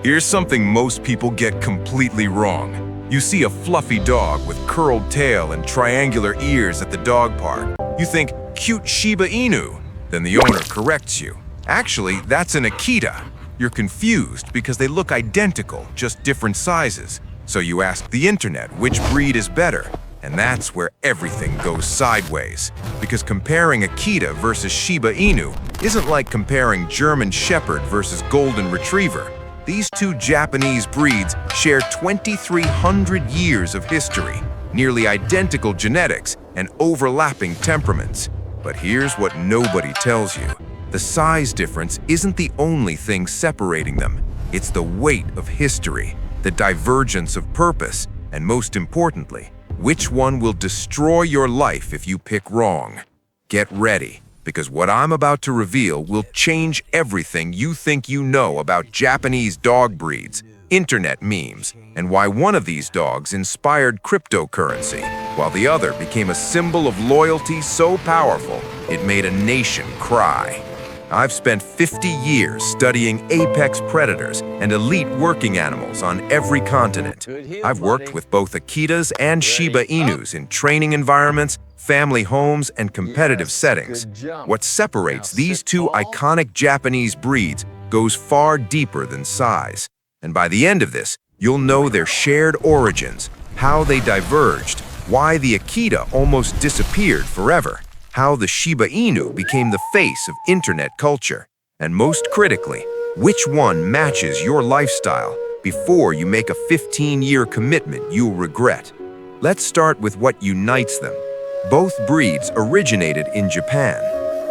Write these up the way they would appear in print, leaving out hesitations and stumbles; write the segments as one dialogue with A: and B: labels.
A: Here's something most people get completely wrong. You see a fluffy dog with curled tail and triangular ears at the dog park. You think, cute Shiba Inu. Then the owner corrects you. Actually, that's an Akita. You're confused because they look identical, just different sizes. So you ask the internet which breed is better. And that's where everything goes sideways. Because comparing Akita versus Shiba Inu isn't like comparing German Shepherd versus Golden Retriever. These two Japanese breeds share 2,300 years of history, nearly identical genetics, and overlapping temperaments. But here's what nobody tells you. The size difference isn't the only thing separating them. It's the weight of history, the divergence of purpose, and most importantly, which one will destroy your life if you pick wrong. Get ready, because what I'm about to reveal will change everything you think you know about Japanese dog breeds, internet memes, and why one of these dogs inspired cryptocurrency, while the other became a symbol of loyalty so powerful it made a nation cry. I've spent 50 years studying apex predators and elite working animals on every continent. I've worked with both Akitas and Shiba Inus in training environments, family homes, and competitive settings. What separates these two iconic Japanese breeds goes far deeper than size. And by the end of this, you'll know their shared origins, how they diverged, why the Akita almost disappeared forever, how the Shiba Inu became the face of internet culture, and most critically, which one matches your lifestyle before you make a 15-year commitment you'll regret. Let's start with what unites them. Both breeds originated in Japan.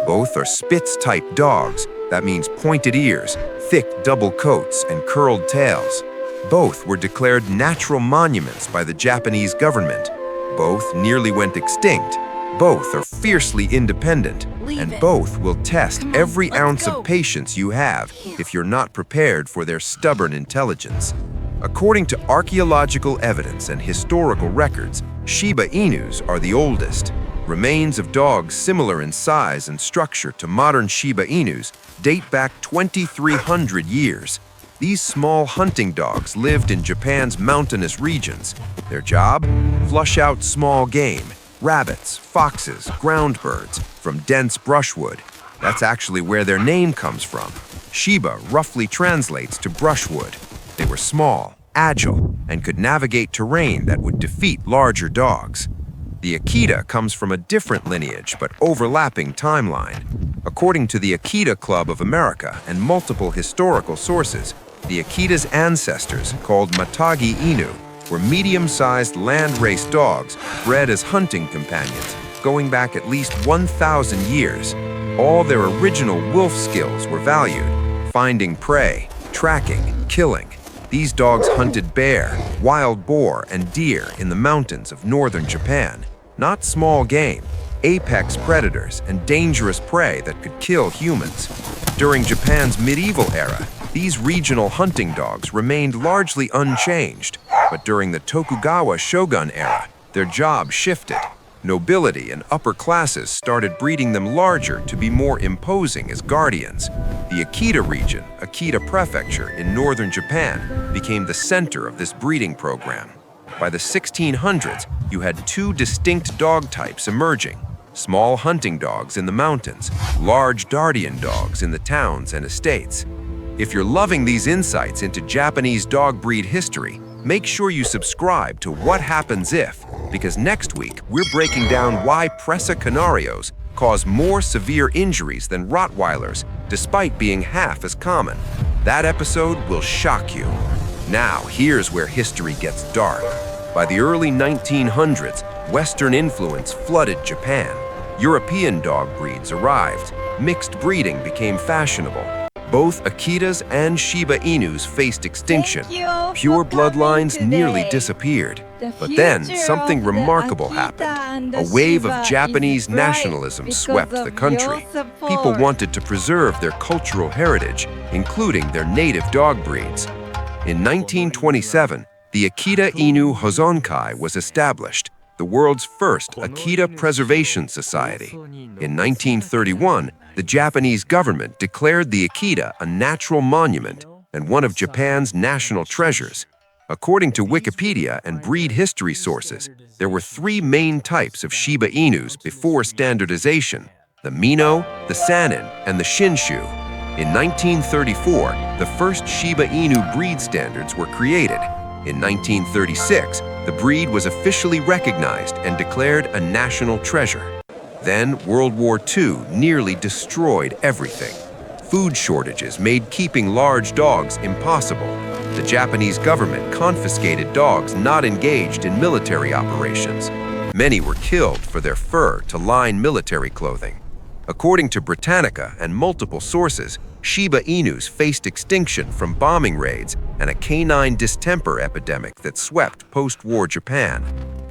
A: Both are Spitz-type dogs, that means pointed ears, thick double coats, and curled tails. Both were declared natural monuments by the Japanese government. Both nearly went extinct. Both are fiercely independent, and both will test every ounce of patience you have if you're not prepared for their stubborn intelligence. According to archaeological evidence and historical records, Shiba Inus are the oldest. Remains of dogs similar in size and structure to modern Shiba Inus date back 2,300 years. These small hunting dogs lived in Japan's mountainous regions. Their job? Flush out small game. Rabbits, foxes, ground birds from dense brushwood. That's actually where their name comes from. Shiba roughly translates to brushwood. They were small, agile, and could navigate terrain that would defeat larger dogs. The Akita comes from a different lineage but overlapping timeline. According to the Akita Club of America and multiple historical sources, the Akita's ancestors, called Matagi Inu, were medium-sized landrace dogs bred as hunting companions, going back at least 1,000 years. All their original wolf skills were valued: finding prey, tracking, killing. These dogs hunted bear, wild boar, and deer in the mountains of northern Japan. Not small game, apex predators and dangerous prey that could kill humans. During Japan's medieval era, these regional hunting dogs remained largely unchanged. But during the Tokugawa shogun era, their job shifted. Nobility and upper classes started breeding them larger to be more imposing as guardians. The Akita region, Akita Prefecture in northern Japan, became the center of this breeding program. By the 1600s, you had two distinct dog types emerging: small hunting dogs in the mountains, large Dardian dogs in the towns and estates. If you're loving these insights into Japanese dog breed history, make sure you subscribe to What Happens If, because next week we're breaking down why Presa Canarios cause more severe injuries than Rottweilers, despite being half as common. That episode will shock you. Now, here's where history gets dark. By the early 1900s, Western influence flooded Japan. European dog breeds arrived. Mixed breeding became fashionable. Both Akitas and Shiba Inus faced extinction. Pure bloodlines nearly disappeared. But then, something remarkable happened. A wave of Japanese nationalism swept the country. People wanted to preserve their cultural heritage, including their native dog breeds. In 1927, the Akita Inu Hozonkai was established, the world's first Akita Preservation Society. In 1931, the Japanese government declared the Akita a natural monument, and one of Japan's national treasures. According to Wikipedia and breed history sources, there were three main types of Shiba Inus before standardization: the Mino, the Sannin, and the Shinshu. In 1934, the first Shiba Inu breed standards were created. In 1936, the breed was officially recognized and declared a national treasure. Then, World War II nearly destroyed everything. Food shortages made keeping large dogs impossible. The Japanese government confiscated dogs not engaged in military operations. Many were killed for their fur to line military clothing. According to Britannica and multiple sources, Shiba Inus faced extinction from bombing raids and a canine distemper epidemic that swept post-war Japan.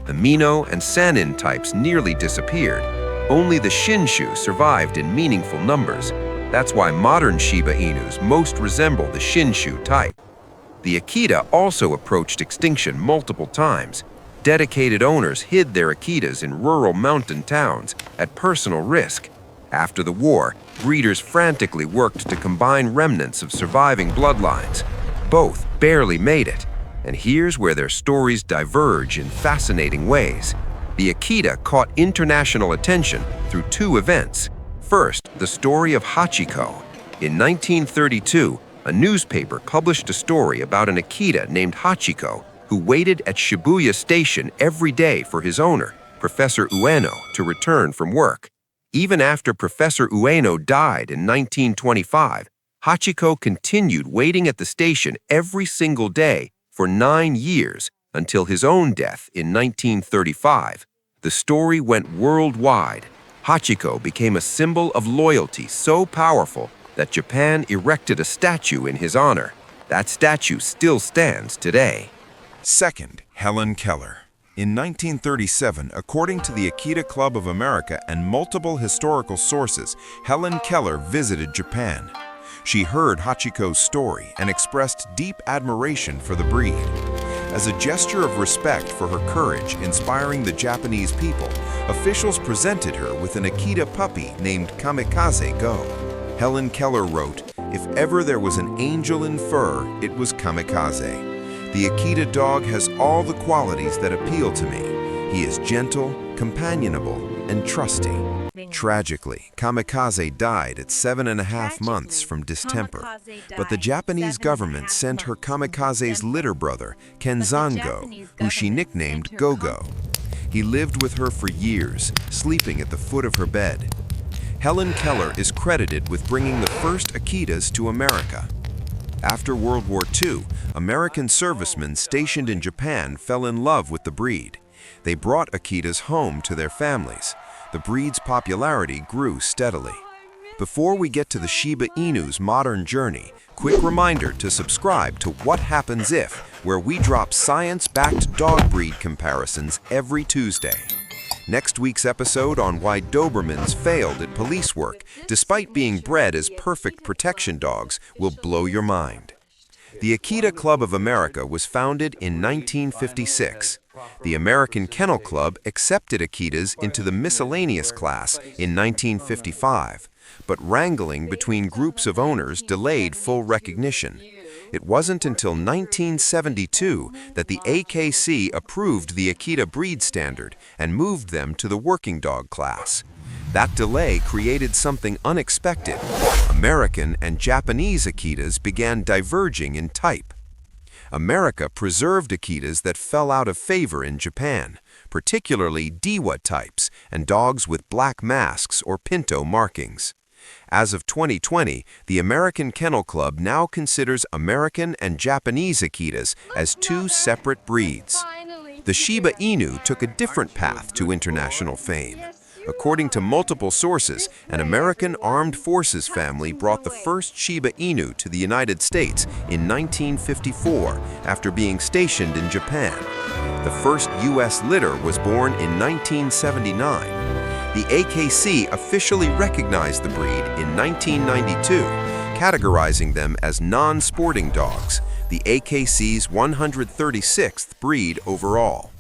A: The Mino and Sannin types nearly disappeared. Only the Shinshu survived in meaningful numbers. That's why modern Shiba Inus most resemble the Shinshu type. The Akita also approached extinction multiple times. Dedicated owners hid their Akitas in rural mountain towns at personal risk. After the war, breeders frantically worked to combine remnants of surviving bloodlines. Both barely made it, and here's where their stories diverge in fascinating ways. The Akita caught international attention through two events. First, the story of Hachiko. In 1932, a newspaper published a story about an Akita named Hachiko who waited at Shibuya Station every day for his owner, Professor Ueno, to return from work. Even after Professor Ueno died in 1925, Hachiko continued waiting at the station every single day for 9 years until his own death in 1935. The story went worldwide. Hachiko became a symbol of loyalty so powerful that Japan erected a statue in his honor. That statue still stands today.
B: Second, Helen Keller. In 1937, according to the Akita Club of America and multiple historical sources, Helen Keller visited Japan. She heard Hachiko's story and expressed deep admiration for the breed. As a gesture of respect for her courage inspiring the Japanese people, officials presented her with an Akita puppy named Kamikaze Go. Helen Keller wrote, "If ever there was an angel in fur, it was Kamikaze. The Akita dog has all the qualities that appeal to me. He is gentle, companionable, and trusty." Tragically, Kamikaze died at 7.5 months from distemper, but the Japanese government sent her Kamikaze's litter brother, Kenzango, who she nicknamed Gogo. He lived with her for years, sleeping at the foot of her bed. Helen Keller is credited with bringing the first Akitas to America. After World War II, American servicemen stationed in Japan fell in love with the breed. They brought Akitas home to their families. The breed's popularity grew steadily. Before we get to the Shiba Inu's modern journey, quick reminder to subscribe to What Happens If, where we drop science-backed dog breed comparisons every Tuesday. Next week's episode on why Dobermans failed at police work, despite being bred as perfect protection dogs, will blow your mind. The Akita Club of America was founded in 1956. The American Kennel Club accepted Akitas into the miscellaneous class in 1955, but wrangling between groups of owners delayed full recognition. It wasn't until 1972 that the AKC approved the Akita breed standard and moved them to the working dog class. That delay created something unexpected. American and Japanese Akitas began diverging in type. America preserved Akitas that fell out of favor in Japan, particularly Dewa types and dogs with black masks or pinto markings. As of 2020, the American Kennel Club now considers American and Japanese Akitas as two separate breeds. The Shiba Inu took a different path to international fame. According to multiple sources, an American Armed Forces family brought the first Shiba Inu to the United States in 1954 after being stationed in Japan. The first U.S. litter was born in 1979. The AKC officially recognized the breed in 1992, categorizing them as non-sporting dogs, the AKC's 136th breed overall.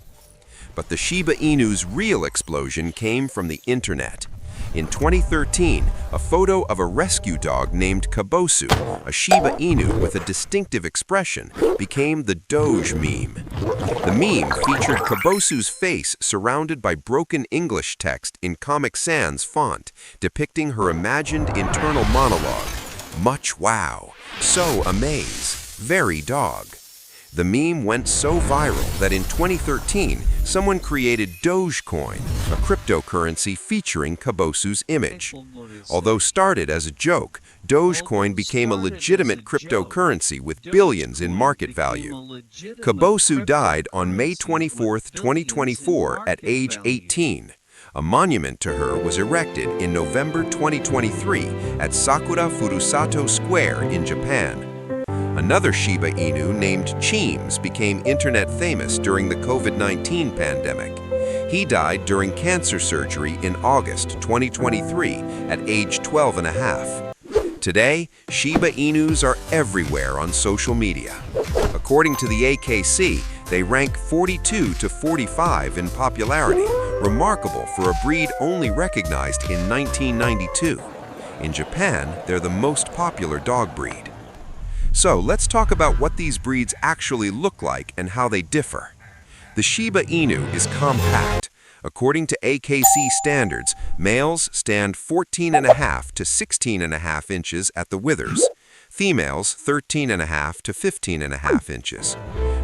B: But the Shiba Inu's real explosion came from the internet. In 2013, a photo of a rescue dog named Kabosu, a Shiba Inu with a distinctive expression, became the Doge meme. The meme featured Kabosu's face surrounded by broken English text in Comic Sans font, depicting her imagined internal monologue. Much wow, so amaze, very dog. The meme went so viral that in 2013, someone created Dogecoin, a cryptocurrency featuring Kabosu's image. Although started as a joke, Dogecoin became a legitimate cryptocurrency with billions in market value. Kabosu died on May 24, 2024 at age 18. A monument to her was erected in November 2023 at Sakura Furusato Square in Japan. Another Shiba Inu named Cheems became internet famous during the COVID-19 pandemic. He died during cancer surgery in August 2023 at age 12 and a half. Today, Shiba Inus are everywhere on social media. According to the AKC, they rank 42 to 45 in popularity, remarkable for a breed only recognized in 1992. In Japan, they're the most popular dog breed. So let's talk about what these breeds actually look like and how they differ. The Shiba Inu is compact. According to AKC standards, males stand 14.5 to 16.5 inches at the withers, females 13.5 to 15.5 inches.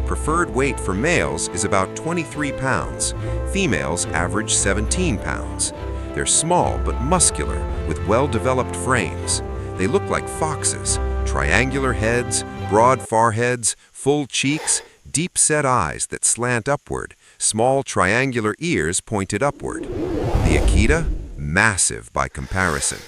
B: Preferred weight for males is about 23 pounds, females average 17 pounds. They're small but muscular with well-developed frames. They look like foxes. Triangular heads, broad foreheads, full cheeks, deep-set eyes that slant upward, small triangular ears pointed upward. The Akita? Massive by comparison.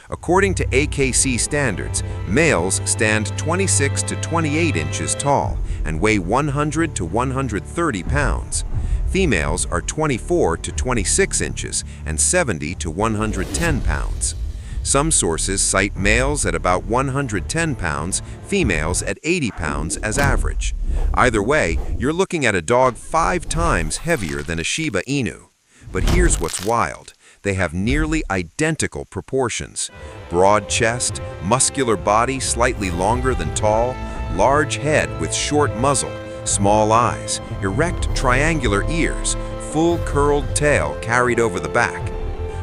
B: According to AKC standards, males stand 26 to 28 inches tall and weigh 100 to 130 pounds. Females are 24 to 26 inches and 70 to 110 pounds. Some sources cite males at about 110 pounds, females at 80 pounds as average. Either way, you're looking at a dog 5 times heavier than a Shiba Inu. But here's what's wild. They have nearly identical proportions. Broad chest, muscular body slightly longer than tall, large head with short muzzle, small eyes, erect triangular ears, full curled tail carried over the back.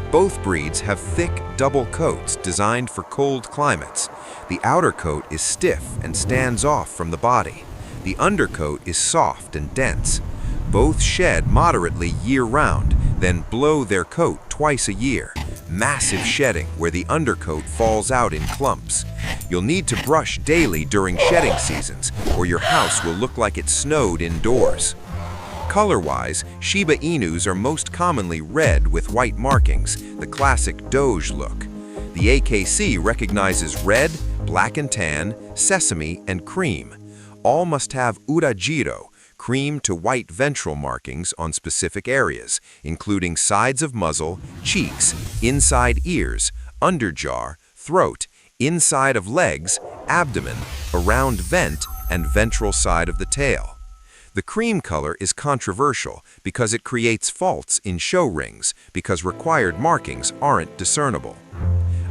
B: Both breeds have thick, double coats designed for cold climates. The outer coat is stiff and stands off from the body. The undercoat is soft and dense. Both shed moderately year-round, then blow their coat twice a year. Massive shedding where the undercoat falls out in clumps. You'll need to brush daily during shedding seasons, or your house will look like it snowed indoors. Color-wise, Shiba Inus are most commonly red with white markings, the classic Doge look. The AKC recognizes red, black and tan, sesame, and cream. All must have urajiro, cream to white ventral markings on specific areas, including sides of muzzle, cheeks, inside ears, underjaw, throat, inside of legs, abdomen, around vent, and ventral side of the tail. The cream color is controversial because it creates faults in show rings because required markings aren't discernible.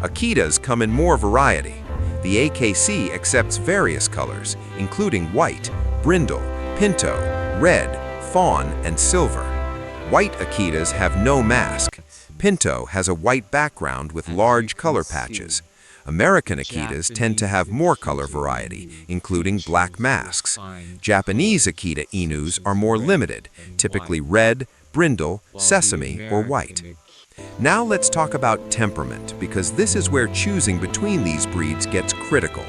B: Akitas come in more variety. The AKC accepts various colors, including white, brindle, pinto, red, fawn, and silver. White Akitas have no mask. Pinto has a white background with large color patches. American Akitas tend to have more color variety, including black masks. Japanese Akita Inus are more limited, typically red, brindle, sesame, or white. Now let's talk about temperament, because this is where choosing between these breeds gets critical.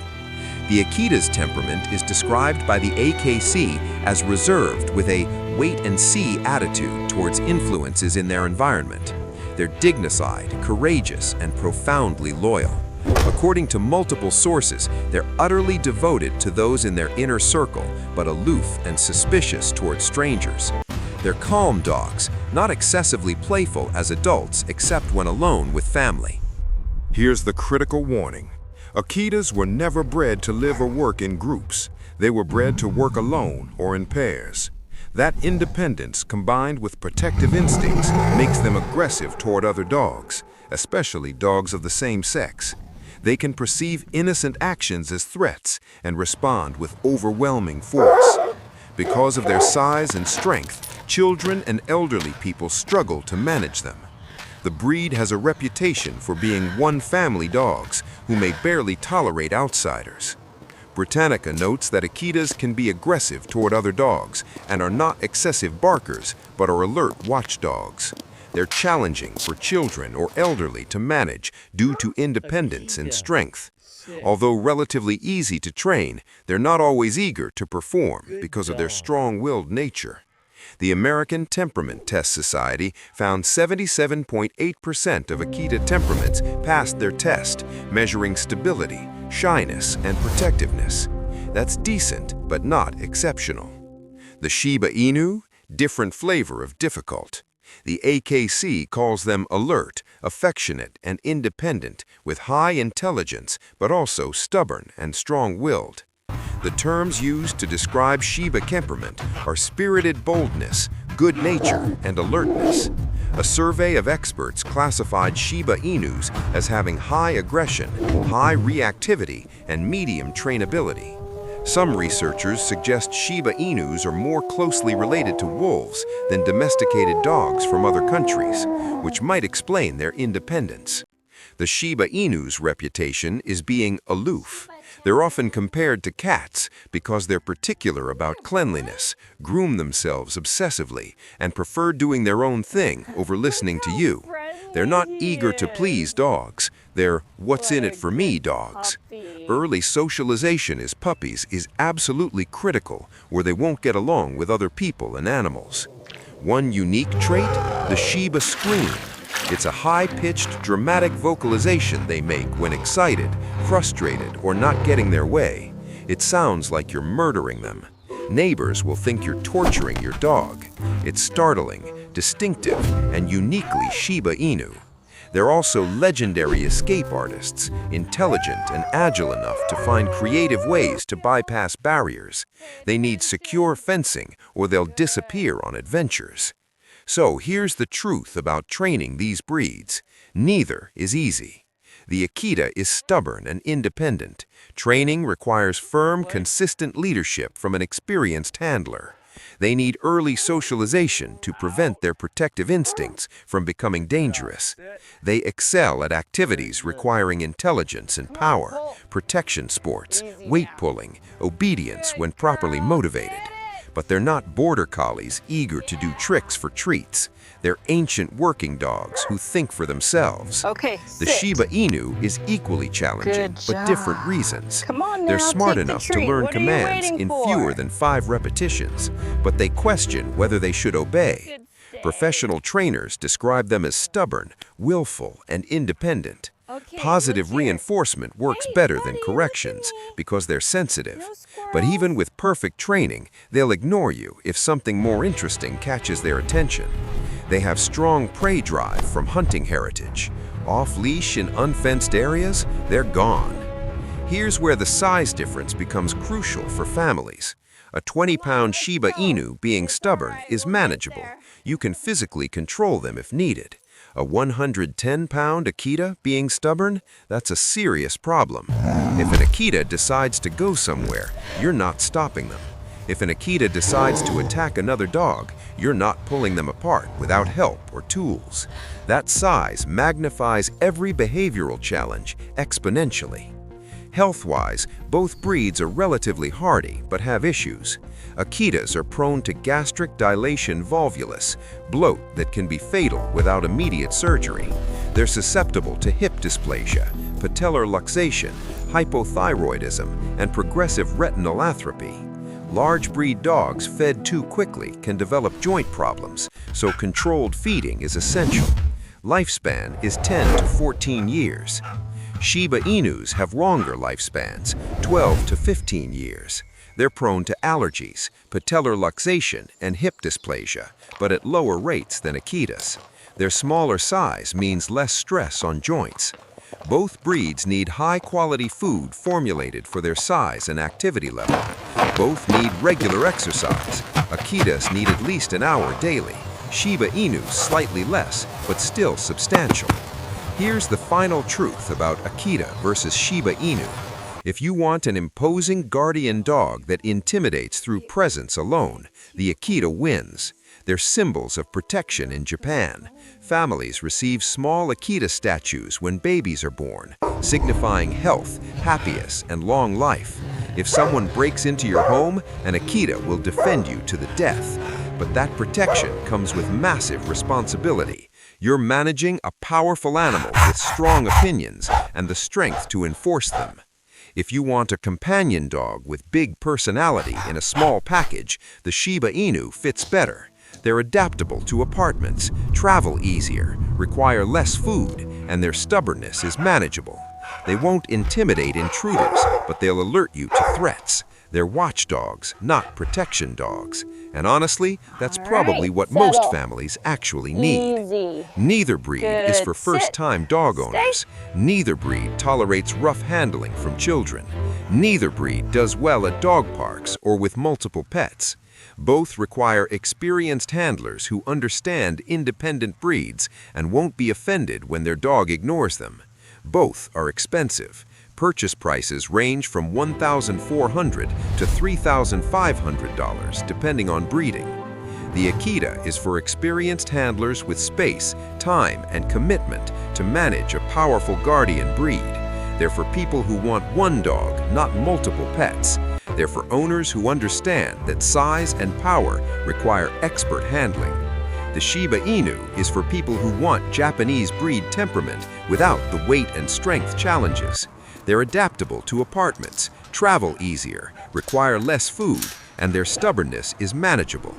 B: The Akita's temperament is described by the AKC as reserved with a wait-and-see attitude towards influences in their environment. They're dignified, courageous, and profoundly loyal. According to multiple sources, they're utterly devoted to those in their inner circle, but aloof and suspicious toward strangers. They're calm dogs, not excessively playful as adults except when alone with family.
C: Here's the critical warning. Akitas were never bred to live or work in groups. They were bred to work alone or in pairs. That independence combined with protective instincts makes them aggressive toward other dogs, especially dogs of the same sex. They can perceive innocent actions as threats and respond with overwhelming force. Because of their size and strength, children and elderly people struggle to manage them. The breed has a reputation for being one-family dogs who may barely tolerate outsiders. Britannica notes that Akitas can be aggressive toward other dogs and are not excessive barkers, but are alert watchdogs. They're challenging for children or elderly to manage due to independence and strength. Although relatively easy to train, they're not always eager to perform because of their strong-willed nature. The American Temperament Test Society found 77.8% of Akita temperaments passed their test, measuring stability, shyness, and protectiveness. That's decent, but not exceptional. The Shiba Inu, different flavor of difficult. The AKC calls them alert, affectionate, and independent, with high intelligence, but also stubborn and strong-willed. The terms used to describe Shiba temperament are spirited boldness, good nature, and alertness. A survey of experts classified Shiba Inus as having high aggression, high reactivity, and medium trainability. Some researchers suggest Shiba Inus are more closely related to wolves than domesticated dogs from other countries, which might explain their independence. The Shiba Inu's reputation is being aloof. They're often compared to cats because they're particular about cleanliness, groom themselves obsessively, and prefer doing their own thing over listening to you. They're not eager to please dogs. They're what's in it for me dogs. Early socialization as puppies is absolutely critical, or they won't get along with other people and animals. One unique trait, the Shiba scream. It's a high-pitched, dramatic vocalization they make when excited, frustrated, or not getting their way. It sounds like you're murdering them. Neighbors will think you're torturing your dog. It's startling, distinctive, and uniquely Shiba Inu. They're also legendary escape artists, intelligent and agile enough to find creative ways to bypass barriers. They need secure fencing or they'll disappear on adventures. So here's the truth about training these breeds. Neither is easy. The Akita is stubborn and independent. Training requires firm, consistent leadership from an experienced handler. They need early socialization to prevent their protective instincts from becoming dangerous. They excel at activities requiring intelligence and power, protection sports, weight pulling, obedience when properly motivated. But they're not border collies eager to do tricks for treats. They're ancient working dogs who think for themselves. The Shiba Inu is equally challenging, but different reasons. They're smart enough to learn commands in fewer than 5 repetitions, but they question whether they should obey. Professional trainers describe them as stubborn, willful, and independent. Positive reinforcement works better than corrections because they're sensitive. But even with perfect training, they'll ignore you if something more interesting catches their attention. They have strong prey drive from hunting heritage. Off-leash in unfenced areas, they're gone. Here's where the size difference becomes crucial for families. A 20-pound Shiba Inu being stubborn is manageable. You can physically control them if needed. A 110-pound Akita being stubborn, that's a serious problem. If an Akita decides to go somewhere, you're not stopping them. If an Akita decides to attack another dog, you're not pulling them apart without help or tools. That size magnifies every behavioral challenge exponentially. Health-wise, both breeds are relatively hardy but have issues. Akitas are prone to gastric dilation volvulus, bloat that can be fatal without immediate surgery. They're susceptible to hip dysplasia, patellar luxation, hypothyroidism, and progressive retinal atrophy. Large breed dogs fed too quickly can develop joint problems, so controlled feeding is essential. Lifespan is 10 to 14 years. Shiba Inus have longer lifespans, 12 to 15 years. They're prone to allergies, patellar luxation, and hip dysplasia, but at lower rates than Akitas. Their smaller size means less stress on joints. Both breeds need high-quality food formulated for their size and activity level. Both need regular exercise. Akitas need at least an hour daily. Shiba Inu slightly less, but still substantial. Here's the final truth about Akita versus Shiba Inu. If you want an imposing guardian dog that intimidates through presence alone, the Akita wins. They're symbols of protection in Japan. Families receive small Akita statues when babies are born, signifying health, happiness, and long life. If someone breaks into your home, an Akita will defend you to the death. But that protection comes with massive responsibility. You're managing a powerful animal with strong opinions and the strength to enforce them. If you want a companion dog with big personality in a small package, the Shiba Inu fits better. They're adaptable to apartments, travel easier, require less food, and their stubbornness is manageable. They won't intimidate intruders, but they'll alert you to threats. They're watchdogs, not protection dogs. And honestly, that's probably what most families actually need.
D: Easy.
C: Neither breed is for
D: Sit.
C: first-time dog owners. Neither breed tolerates rough handling from children. Neither breed does well at dog parks or with multiple pets. Both require experienced handlers who understand independent breeds and won't be offended when their dog ignores them. Both are expensive. Purchase prices range from $1,400 to $3,500 depending on breeding. The Akita is for experienced handlers with space, time, and commitment to manage a powerful guardian breed. They're for people who want one dog, not multiple pets. They're for owners who understand that size and power require expert handling. The Shiba Inu is for people who want Japanese breed temperament without the weight and strength challenges. They're adaptable to apartments, travel easier, require less food, and their stubbornness is manageable.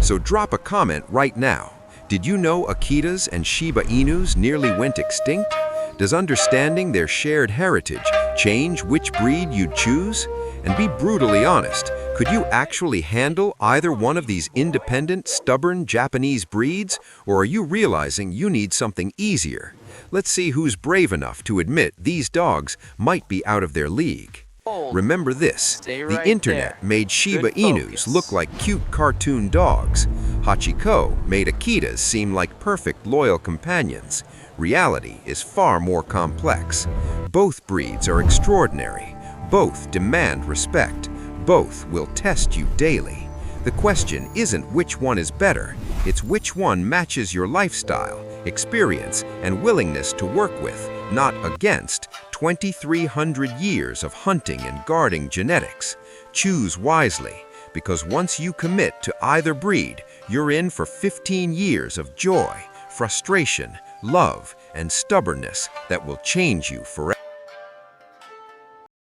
C: So drop a comment right now. Did you know Akitas and Shiba Inus nearly went extinct? Does understanding their shared heritage change which breed you'd choose? And be brutally honest, could you actually handle either one of these independent, stubborn Japanese breeds? Or are you realizing you need something easier? Let's see who's brave enough to admit these dogs might be out of their league. Remember this, the internet made Shiba Inus look like cute cartoon dogs. Hachiko made Akitas seem like perfect loyal companions. Reality is far more complex. Both breeds are extraordinary. Both demand respect. Both will test you daily. The question isn't which one is better, it's which one matches your lifestyle, experience, and willingness to work with, not against, 2,300 years of hunting and guarding genetics. Choose wisely, because once you commit to either breed, you're in for 15 years of joy, frustration, love, and stubbornness that will change you forever.